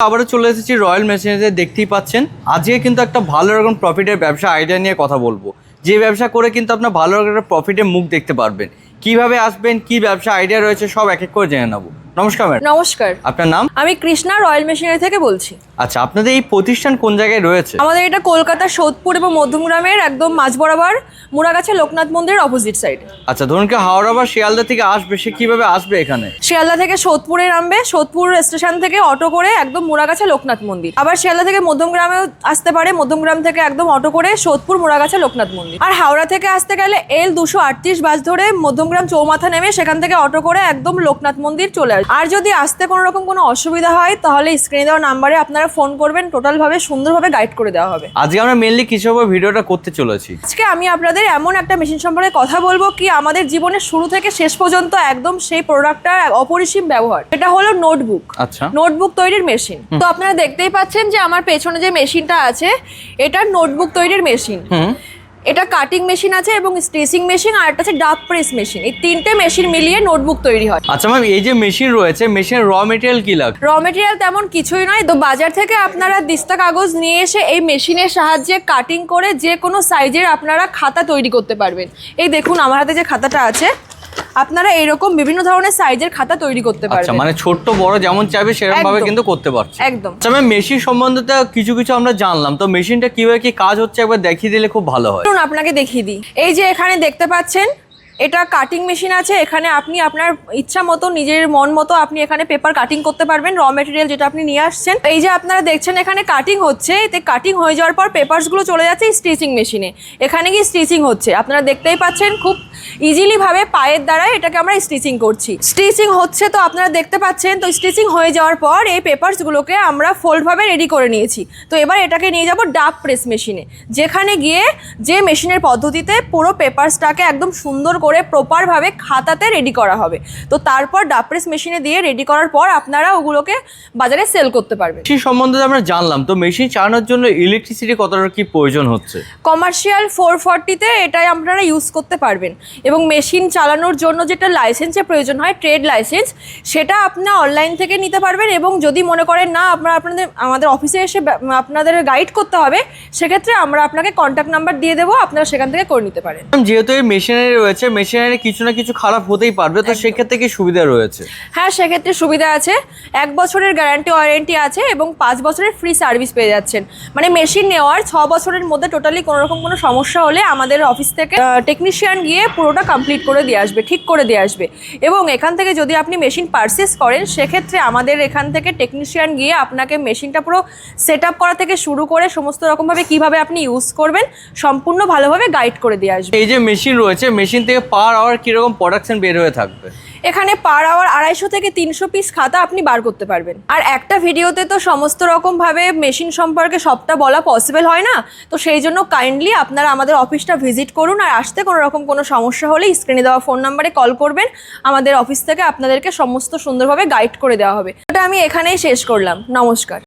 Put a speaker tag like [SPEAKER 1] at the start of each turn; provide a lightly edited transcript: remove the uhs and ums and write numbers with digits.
[SPEAKER 1] আবারও চলে এসেছি রয়্যাল মেশিনারিতে। দেখতেই পাচ্ছেন আজকে কিন্তু একটা ভালো রকম প্রফিটের ব্যবসা আইডিয়া নিয়ে কথা বলবো, যে ব্যবসা করে কিন্তু আপনার ভালো রকম প্রফিটের মুখ দেখতে পারবেন। কিভাবে আসবেন, কি ব্যবসা আইডিয়া রয়েছে সব এক এক করে জেনে নেবো। নমস্কার ম্যাডাম।
[SPEAKER 2] নমস্কার,
[SPEAKER 1] আপনার নাম?
[SPEAKER 2] আমি কৃষ্ণা, রয়্যাল মেশিনারি থেকে বলছি।
[SPEAKER 1] আচ্ছা, আপনাদের এই প্রতিষ্ঠান কোন জায়গায় রয়েছে?
[SPEAKER 2] আমাদের এটা কলকাতার সোদপুর এবং মধ্যমগ্রামের একদম মাঝ বরাবর মুড়াগাছা লোকনাথ মন্দিরের অপোজিট সাইড।
[SPEAKER 1] আচ্ছা, ধরুন কি হাওড়া বা শিয়ালদা থেকে আসবে, সে কিভাবে আসবে এখানে?
[SPEAKER 2] শিয়ালদা থেকে সোদপুরে নামবে, সোদপুর স্টেশন থেকে অটো করে একদম মুড়াগাছা লোকনাথ মন্দির। আবার শিয়ালদা থেকে মধ্যমগ্রামেও আসতে পারে, মধ্যমগ্রাম থেকে একদম অটো করে সোদপুর মুড়াগাছা লোকনাথ মন্দির। আর হাওড়া থেকে আসতে গেলে L238 বাস ধরে মধ্যমগ্রাম চৌমাথা নেমে সেখান থেকে অটো করে একদম লোকনাথ মন্দির চলে আসবে। আর যদি আসতে কোনো রকম কোনো অসুবিধা হয় তাহলে স্ক্রিনে দেওয়া নাম্বারে আপনারা ফোন করবেন, টোটালভাবে সুন্দরভাবে গাইড করে দেওয়া হবে।
[SPEAKER 1] আজকে আমরা মেইনলি কিসের ভিডিওটা করতে চলেছি?
[SPEAKER 2] আজকে আমি আপনাদের এমন একটা মেশিন সম্পর্কে কথা বলবো কি আমাদের জীবনের শুরু থেকে শেষ পর্যন্ত একদম সেই প্রোডাক্টটার অপরিসীম ব্যবহার। এটা হলো নোটবুক।
[SPEAKER 1] আচ্ছা,
[SPEAKER 2] নোটবুক তৈরির মেশিন। তো আপনারা দেখতেই পাচ্ছেন যে আমার পেছনে যে মেশিনটা আছে এটা নোটবুক তৈরির মেশিন। এটা কাটিং মেশিন আছে এবং স্টিচিং মেশিন, আর একটা আছে ডাব প্রেস মেশিন। এই তিনটে মেশিন মিলিয়ে নোটবুক তৈরি হয়।
[SPEAKER 1] আচ্ছা ম্যাম, এই যে মেশিন রয়েছে, মেশিনের র মেটেরিয়াল কি লাগে?
[SPEAKER 2] র মেটেরিয়াল তেমন কিছুই নয়, তো বাজার থেকে আপনারা দিস্তা কাগজ নিয়ে এসে এই মেশিনের সাহায্যে কাটিং করে যে কোনো সাইজের আপনারা খাতা তৈরি করতে পারবেন। এই দেখুন আমার হাতে যে খাতাটা আছে, আপনারা এরকম বিভিন্ন ধরনের সাইজের খাতা তৈরি করতে পারবেন।
[SPEAKER 1] আচ্ছা, মানে ছোট বড় যেমন চাইবে সেরকম ভাবে কিন্তু করতে পারছে।
[SPEAKER 2] একদম।
[SPEAKER 1] আচ্ছা ম্যাম, মেশিন সম্বন্ধে কিছু কিছু আমরা জানলাম, তো মেশিনটা কিভাবে কি কাজ হচ্ছে একবার দেখিয়ে দিলে খুব ভালো হয়।
[SPEAKER 2] শুনুন আপনাকে দেখিয়ে দিই। এই যে এখানে দেখতে পাচ্ছেন এটা কাটিং মেশিন আছে। এখানে আপনি আপনার ইচ্ছা মতো নিজের মন মতো আপনি এখানে পেপার কাটিং করতে পারবেন, র মেটেরিয়াল যেটা আপনি নিয়ে আসছেন। এই যে আপনারা দেখছেন এখানে কাটিং হচ্ছে, এতে কাটিং হয়ে যাওয়ার পর পেপারসগুলো চলে যাচ্ছে স্টিচিং মেশিনে। এখানে কি স্টিচিং হচ্ছে আপনারা দেখতেই পাচ্ছেন, খুব ইজিলি ভাবে পায়ের দ্বারাই এটাকে আমরা স্টিচিং করছি। স্টিচিং হচ্ছে তো আপনারা দেখতে পাচ্ছেন। তো স্টিচিং হয়ে যাওয়ার পর এই পেপারসগুলোকে আমরা ফোল্ডভাবে রেডি করে নিয়েছি। তো এবার এটাকে নিয়ে যাব ডাব প্রেস মেশিনে, যেখানে গিয়ে যে মেশিনের পদ্ধতিতে পুরো পেপারসটাকে একদম সুন্দর করে প্রপারভাবে খাতাতে রেডি করা হবে। তো তারপর ডাব প্রেস মেশিনে দিয়ে রেডি করার পর আপনারা ওগুলোকে বাজারে সেল করতে পারবেন।
[SPEAKER 1] মেশিন সম্বন্ধে আমরা জানলাম, তো মেশিন চালানোর জন্য ইলেকট্রিসিটি কতটা কি প্রয়োজন হচ্ছে?
[SPEAKER 2] কমার্শিয়াল 440-তে এটাই আপনারা ইউজ করতে পারবেন। এবং মেশিন চালানোর জন্য যেটা লাইসেন্সের প্রয়োজন হয়, ট্রেড লাইসেন্স, সেটা আপনারা অনলাইন থেকে নিতে পারবেন। এবং যদি মনে করেন না আমাদের অফিসে এসে আপনাদের গাইড করতে হবে, সেক্ষেত্রে আমরা আপনাকে কন্ট্যাক্ট নাম্বার দিয়ে দেবো, আপনারা সেখান থেকে করে নিতে পারেন।
[SPEAKER 1] যেহেতু এই মেশিনারি রয়েছে, মেশিনারি কিছু না কিছু খারাপ হতেই পারবে, তো সেক্ষেত্রে কি সুবিধা রয়েছে?
[SPEAKER 2] হ্যাঁ, সেক্ষেত্রে সুবিধা আছে। 1 বছরের গ্যারান্টি ওয়ারেন্টি আছে এবং 5 বছরের ফ্রি সার্ভিস পেয়ে যাচ্ছেন। মানে মেশিন নেওয়ার 6 বছরের মধ্যে টোটালি কোনো রকম কোনো সমস্যা হলে আমাদের অফিস থেকে টেকনিশিয়ান গিয়ে পুরোটা কমপ্লিট করে দিয়ে আসবে, ঠিক করে দিয়ে আসবে। এবং এখান থেকে যদি আপনি মেশিন পারচেস করেন, সেক্ষেত্রে আমাদের এখান থেকে টেকনিশিয়ান গিয়ে আপনাকে মেশিনটা পুরো সেট আপ করা থেকে শুরু করে সমস্ত রকমভাবে কীভাবে আপনি ইউজ করবেন সম্পূর্ণ ভালোভাবে গাইড করে দিয়ে আসবে।
[SPEAKER 1] এই যে মেশিন রয়েছে, মেশিন থেকে পার আওয়ার কিরকম প্রোডাকশন বের হয়ে থাকবে?
[SPEAKER 2] এখানে পার আওয়ার 250 থেকে 300 পিস খাতা আপনি বার করতে পারবেন। আর একটা ভিডিওতে তো সমস্ত রকমভাবে মেশিন সম্পর্কে সবটা বলা পসিবল হয় না, তো সেই জন্য কাইন্ডলি আপনারা আমাদের অফিসটা ভিজিট করুন। আর আসতে কোনো রকম কোনো সমস্যা হলে স্ক্রিনে দেওয়া ফোন নাম্বারে কল করবেন, আমাদের অফিস থেকে আপনাদেরকে সমস্ত সুন্দরভাবে গাইড করে দেওয়া হবে। এটা আমি এখানেই শেষ করলাম। নমস্কার।